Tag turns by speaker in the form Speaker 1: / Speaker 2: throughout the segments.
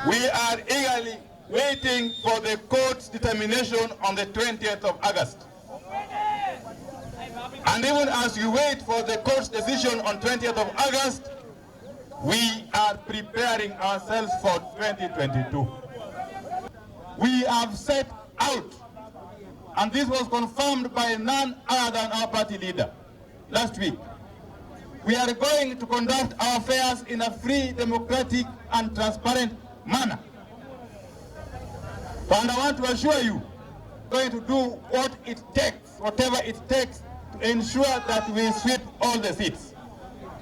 Speaker 1: We are eagerly waiting for the court's determination on the 20th of August. And even as we wait for the court's decision on 20th of August, we are preparing ourselves for 2022. We have set out, and this was confirmed by none other than our party leader last week. We are going to conduct our affairs in a free, democratic, and transparent manner. And I want to assure you, we're going to do what it takes, whatever it takes, to ensure that we sweep all the seats,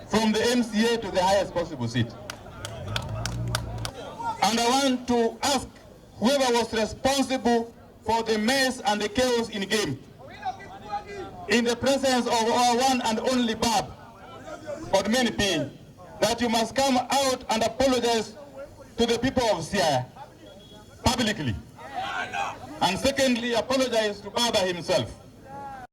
Speaker 1: from the MCA to the highest possible seat. And I want to ask whoever was responsible for the mess and the chaos in game, in the presence of our one and only Bab, Odmenipin, that you must come out and apologize to the people of Siaya publicly. And secondly, apologize to Baba himself.